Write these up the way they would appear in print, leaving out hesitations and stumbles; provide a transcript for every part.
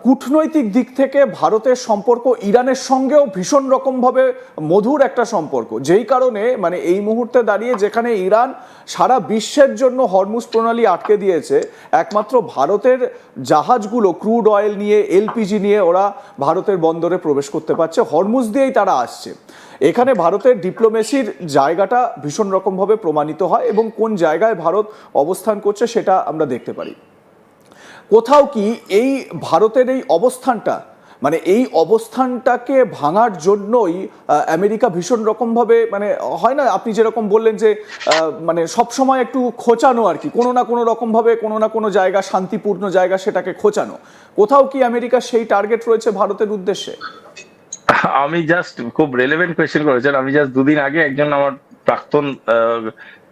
কূটনৈতিক দিক থেকে ভারতের সম্পর্ক ইরানের সঙ্গেও ভীষণ রকমভাবে মধুর একটা সম্পর্ক, যেই কারণে মানে এই মুহূর্তে দাঁড়িয়ে যেখানে ইরান সারা বিশ্বের জন্য হরমুজ প্রণালী আটকে দিয়েছে, একমাত্র ভারতের জাহাজগুলো ক্রুড অয়েল নিয়ে, এলপিজি নিয়ে ওরা ভারতের বন্দরে প্রবেশ করতে পারছে, হরমুজ দিয়েই তারা আসছে। এখানে ভারতের ডিপ্লোমেসির জায়গাটা ভীষণ রকমভাবে প্রমাণিত হয় এবং কোন জায়গায় ভারত অবস্থান করছে সেটা আমরা দেখতে পারি। কোথাও কি এই ভারতের এই অবস্থানটা, মানে এই অবস্থানটাকে ভাঙার জন্যই আমেরিকা ভীষণ রকমভাবে, মানে হয় না আপনি যেরকম বললেন যে মানে সবসময় একটু খোঁচানো আর কি, কোনো না কোনো রকমভাবে কোনো না কোনো জায়গা, শান্তিপূর্ণ জায়গা, সেটাকে খোঁচানো, কোথাও কি আমেরিকা সেই টার্গেট রয়েছে ভারতের উদ্দেশ্যে? আমি জাস্ট খুব রেলেভেন্ট কোয়েশ্চেন করেছেন। আমি জাস্ট দুদিন আগে একজন আমার প্রাক্তন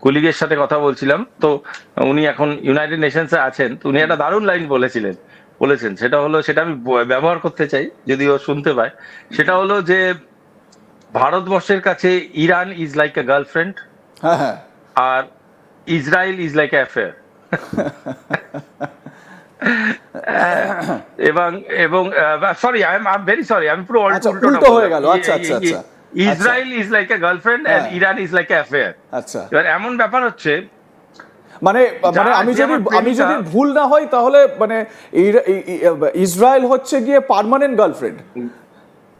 কলিগের সাথে কথা বলছিলাম, তো উনি এখন ইউনাইটেড নেশনসে আছেন, তো উনি একটা দারুণ লাইন বলেছেন, সেটা হলো, সেটা আমি ব্যবহার করতে চাই যদি ও শুনতে পায়। সেটা হলো যে ভারতবর্ষের কাছে Iran is like a girlfriend, হ্যাঁ হ্যাঁ, আর Israel is like a affair. এবং এবং sorry, I am very sorry, আমি পুরো উল্টো হয়ে গেল। আচ্ছা আচ্ছা আচ্ছা, Israel is like a girlfriend and Iran is like a affair. আচ্ছা, এবার এমন ব্যাপার হচ্ছে, মানে মানে আমি যদি ভুল না হই তাহলে মানে ইসরায়েল হচ্ছে গিয়ে পার্মানেন্ট গার্লফ্রেন্ড।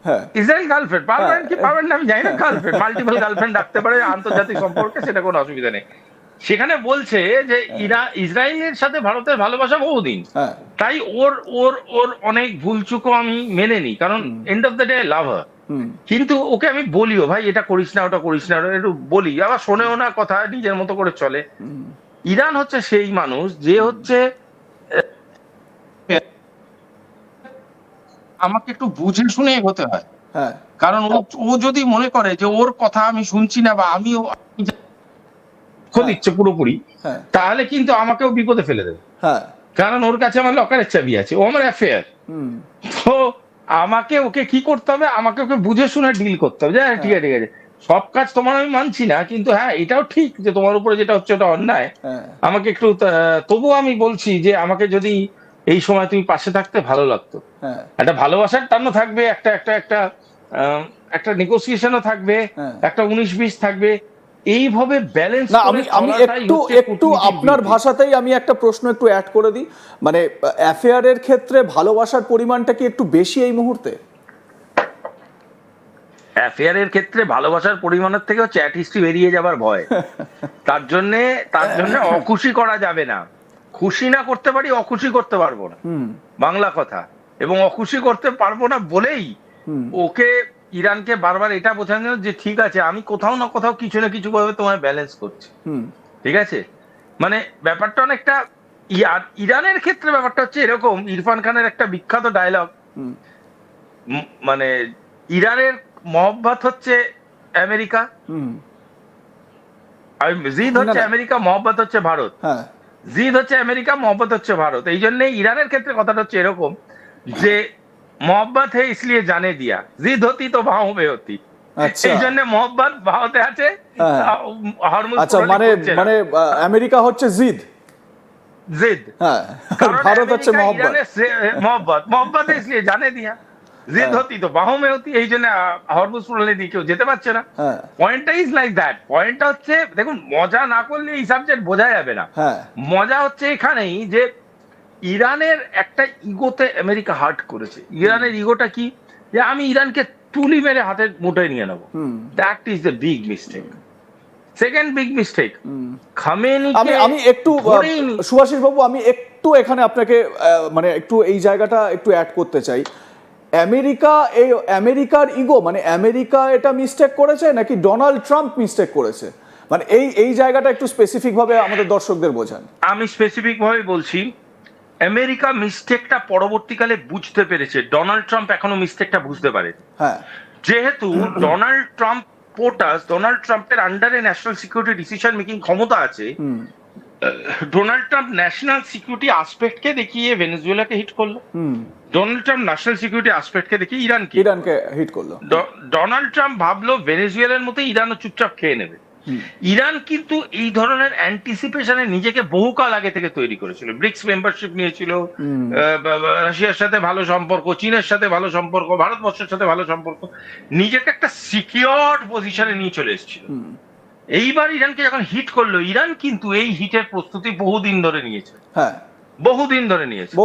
হ্যাঁ, ইসরায়েল গার্লফ্রেন্ড, পার্মানেন্ট কি পার্মানেন্ট আমি জানি না, গার্লফ্রেন্ড, মাল্টিপল গার্লফ্রেন্ড রাখতে পারে আন্তর্জাতিক সম্পর্কে, সেটা কোনো অসুবিধা নেই। সেখানে বলছে যে ইসরায়েলের সাথে ভারতের ভালোবাসা বহুদিন, তাই ওর ওর ওর অনেক ভুলচুকও আমি মেনে নিই, কারণ এন্ড অফ দ্য ডে লাভ হার। কিন্তু ওকে আমি বলিও, ভাই এটা করিস না, ওটা করিস না, একটু বলি, আবার শোনেও না কথা, নিজের মতো করে চলে। ইরান হচ্ছে সেই মানুষ যে হচ্ছে আমাকে একটু বুঝে শুনে এগোতে হয়, কারণ ও যদি মনে করে যে ওর কথা আমি শুনছি না বা আমিও দিচ্ছে পুরোপুরি, তাহলে কিন্তু আমাকেও বিপদে ফেলে দেবে, কারণ ওর কাছে আমার লকারের চাবি আছে, ও আমার অ্যাফেয়ার। তো আমাকে ওকে কি করতে হবে, আমাকে ওকে বুঝে শুনে ডিল করতে হবে, যে ঠিক আছে ঠিক আছে, সব কাজ তোমার আমি মানছি না, কিন্তু হ্যাঁ এটাও ঠিক যে তোমার উপরে যেটা হচ্ছে ওটা অন্যায়, আমাকে একটু তবুও আমি বলছি যে আমাকে যদি এই সময় তুমি পাশে থাকতে ভালো লাগতো, একটা ভালোবাসার টানও থাকবে, একটা একটা একটা একটা নেগোসিয়েশনও থাকবে, একটা 19-20 থাকবে, এইভাবে ব্যালেন্স না। আমি একটু আপনার ভাষাতেই আমি একটা প্রশ্ন একটু অ্যাড করে দিই, মানে অ্যাফেয়ারের ক্ষেত্রে ভালোবাসার পরিমাণটা কি একটু বেশি এই মুহূর্তে? অ্যাফেয়ারের ক্ষেত্রে ভালোবাসার পরিমাণের থেকে চ্যাট হিস্ট্রি বেরিয়ে যাবার ভয়। তার জন্য অখুশি করা যাবে না, খুশি না করতে পারি, অখুশি করতে পারবো না, বাংলা কথা। এবং অখুশি করতে পারবো না বলেই ওকে, ইরানকে বারবার এটা বোঝানো যে ঠিক আছে, আমি কোথাও না কোথাও কিছু না কিছু ভাবে তোমায় ব্যালেন্স করছি, ঠিক আছে। মানে ব্যাপারটা অনেকটা ইরানের ক্ষেত্রে ব্যাপারটা হচ্ছে এরকম, ইরফান খানের একটা বিখ্যাত ডায়লগ, মানে ইরানের মহব্বত হচ্ছে আমেরিকা, জিদ হচ্ছে আমেরিকা, মহব্বত হচ্ছে ভারত। জিদ হচ্ছে আমেরিকা, মহব্বত হচ্ছে ভারত। এই জন্য ইরানের ক্ষেত্রে কথাটা হচ্ছে এরকম যে मोहब्बत है इसलिए जाने दिया, जिद होती तो बाहों में होती। এই জন্য মোহব্বত ভারতে আছে, আচ্ছা, মানে মানে আমেরিকা হচ্ছে জিদ, হ্যাঁ, ভারত হচ্ছে মোহব্বত, মোহব্বত इसलिए जाने दिया, জিদ হতি তো বাহু মে হতি। এই জন্য হরমুজ প্রণালী দিয়ে কেউ যেতে পারছে না। পয়েন্টটা ইজ লাইক দ্যাট। পয়েন্টটা হচ্ছে, দেখুন, মজা না করলে এই সাবজেক্ট বোঝা যাবে না। মজা হচ্ছে এখানেই যে ইরানের একটা ইগোতে আমেরিকা হার্ট করেছে। ইরানের ইগোটা কি, যে আমি ইরানকে তুলি মেরে হাতের মুঠোয় নিয়ে নেবো। That is the big mistake. Second big mistake, আমি একটু সুভাষিস বাবু, আমি একটু এখানে আপনাকে মানে একটু এই জায়গাটা একটু অ্যাড করতে চাই। আমেরিকার ইগো, মানে আমেরিকা এটা মিস্টেক করেছে নাকি ডোনাল্ড ট্রাম্প মিস্টেক করেছে? মানে এই জায়গাটা একটু স্পেসিফিক ভাবে আমাদের দর্শকদের বোঝান। আমি স্পেসিফিক ভাবে বলছি, আমেরিকা মিস্টেকটা পরবর্তীকালে বুঝতে পেরেছে, ডোনাল্ড ট্রাম্প এখনো মিস্টেকটা বুঝতে পারে। যেহেতু ডোনাল্ড ট্রাম্পের আন্ডারে ন্যাশনাল সিকিউরিটি ডিসিশন মেকিং ক্ষমতা আছে, ডোনাল্ড ট্রাম্প ন্যাশনাল সিকিউরিটি আসপেক্টকে দেখিয়ে ভেনেজুয়েলাকে হিট করলো, ডোনাল্ড ট্রাম্প ন্যাশনাল সিকিউরিটি আসপেক্টকে দেখিয়ে ইরানকে হিট করলো। ডোনাল্ড ট্রাম্প ভাবলো ভেনেজুয়েলার মতো ইরানও চুপচাপ খেয়ে নেবে, ইরান কিন্তু এই ধরনের অ্যান্টিসিপেশনে নিজেকে বহুকাল আগে থেকে তৈরি করেছিল। ব্রিক্স মেম্বারশিপ নিয়েছিল, রাশিয়ার সাথে ভালো সম্পর্ক, চীনের সাথে ভালো সম্পর্ক, ভারতবর্ষের সাথে ভালো সম্পর্ক, নিজেকে একটা সিকিউর পজিশনে নিয়ে চলে এসেছিল। এইবার ইরানকে যখন হিট করলো, ইরান কিন্তু এই হিটের প্রস্তুতি বহুদিন ধরে নিয়েছে। হ্যাঁ, বহুদিন ধরে নিয়েছে,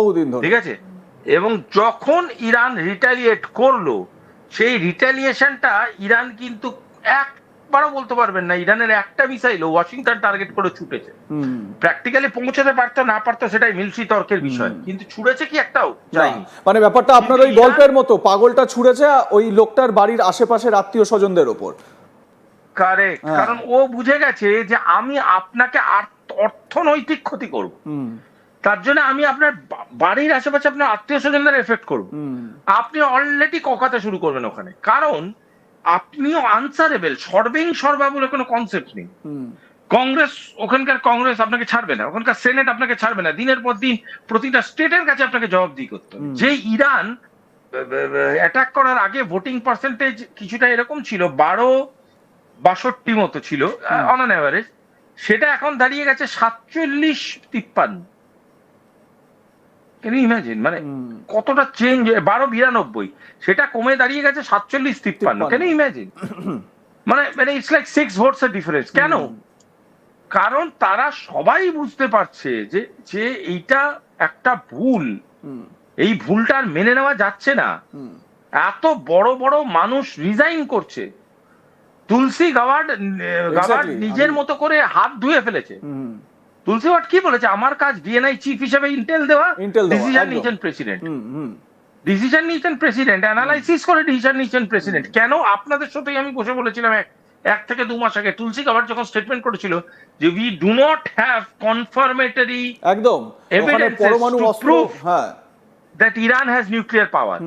ঠিক আছে। এবং যখন ইরান রিটালিয়েট করলো, সেই রিটালিয়েশনটা ইরান কিন্তু একবারও বলতে পারবেন না ইরানের একটা মিসাইলও ওয়াশিংটন টার্গেট করে ছুটেছে। প্র্যাকটিক্যালি পৌঁছাতে পারতো না পারতো সেটাই মিলিটারি তর্কের বিষয়, কিন্তু ছুড়েছে কি একটাও যায়নি। মানে ব্যাপারটা আপনার ওই গল্পের মতো, পাগলটা ছুড়েছে ওই লোকটার বাড়ির আশেপাশের আত্মীয় স্বজনদের ওপর। কারেক্ট, কারণ ও বুঝে গেছে যে আমি আপনাকে অর্থনৈতিক ক্ষতি করব, তার জন্য আমি আপনার বাড়ির আশেপাশে আপনার আত্মীয় স্বজনদের এফেক্ট করব। আপনি অলরেডি ককাতে শুরু করবেন ওখানে, কারণ আপনিও আনসারেবল, সর্বেং সর্বা বলে কোনো কনসেপ্ট নেই। কংগ্রেস, ওখানকার কংগ্রেস আপনাকে ছাড়বে না, ওখানকার সেনেট আপনাকে ছাড়বে না, দিনের পর দিন প্রতিটা স্টেটের কাছে আপনাকে জবাবদিহি করতে হবে। যে ইরান অ্যাটাক করার আগে ভোটিং পার্সেন্টেজ কিছুটা এরকম ছিল, 12-62 মতো ছিল অন অ্যান অ্যাভারেজ, সেটা এখন দাঁড়িয়ে গেছে 47-53। ক্যান ইউ ইমাজিন মানে কতটা চেঞ্জ? 12-92 সেটা কমে দাঁড়িয়ে গেছে 47-53। Can you imagine? মানে ইটস লাইক 6 ভোটস এর ডিফারেন্স। কেন? কারণ তারা সবাই বুঝতে পারছে যে এইটা একটা ভুল, এই ভুলটা আর মেনে নেওয়া যাচ্ছে না। এত বড় বড় মানুষ রিজাইন করছে, তুলসী গাওয়ার্ড নিজের মতো করে হাত ধুয়ে ফেলেছে। তুলসী গাওয়ার্ড কি বলেছে? আমার কাজ ডিএনআই চিফ হিসেবে ইন্টেল দেওয়া, ডিসিশন নিয়েছেন প্রেসিডেন্ট, ডিসিশন নিয়েছেন প্রেসিডেন্ট, অ্যানালাইসিস করে ডিসিশন নিয়েছেন প্রেসিডেন্ট। কেন? আপনাদের সাথেই আমি বসে বলেছিলাম 1 থেকে 2 মাস আগে, তুলসী গাওয়ার্ড যখন স্টেটমেন্ট করেছিল যে we do not have confirmatory একদম পরমাণু অস্ত্র, হ্যাঁ, that Iran has nuclear power.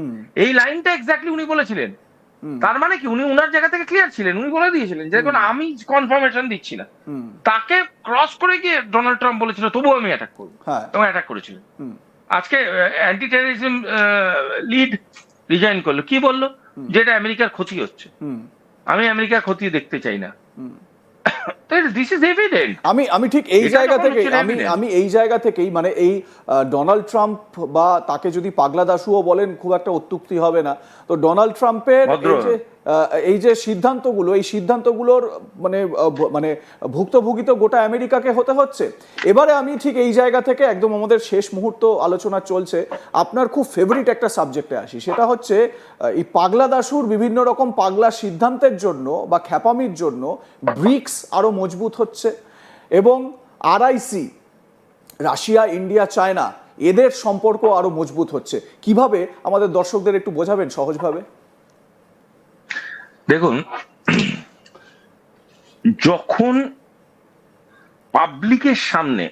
এই লাইনটা এক্স্যাক্টলি উনি বলেছিলেন। তার মানে কি উনি উনার জায়গা থেকে ক্লিয়ার ছিলেন, উনি বলে দিয়েছিলেন যে আমি কনফার্মেশন দিচ্ছি না। তাকে ক্রস করে গিয়ে ডোনাল্ড ট্রাম্প বলেছিল তবুও আমি অ্যাটাক করবো, এবং অ্যাটাক করেছিল। আজকে অ্যান্টি টেররিজম লিড রিজাইন করলো, কি বললো? যেটা আমেরিকার ক্ষতি হচ্ছে, আমি আমেরিকার ক্ষতি দেখতে চাই না। আমি ঠিক এই জায়গা থেকে আমি এই জায়গা থেকেই মানে এই ডোনাল্ড ট্রাম্প বা তাকে যদি পাগলা দাশুও বলেন খুব একটা অত্যুক্তি হবে না। তো ডোনাল্ড ট্রাম্পের এই যে সিদ্ধান্তগুলো, এই সিদ্ধান্তগুলোর মানে ভুক্তভোগী তো গোটা আমেরিকাকে হতে হচ্ছে। এবারে আমি ঠিক এই জায়গা থেকে একদম আমাদের শেষ মুহূর্ত আলোচনা চলছে, আপনার খুব ফেভারিট একটা সাবজেক্টে আসি, সেটা হচ্ছে এই পাগলা দাশুর বিভিন্ন রকম পাগলা সিদ্ধান্তের জন্য বা খ্যাপামির জন্য ব্রিক্স আরো মজবুত হচ্ছে এবং আরআইসি, রাশিয়া, ইন্ডিয়া, চায়না, এদের সম্পর্ক আরো মজবুত হচ্ছে। কিভাবে আমাদের দর্শকদের একটু বোঝাবেন সহজভাবে? দেখুন, যখন পাবলিকের সামনে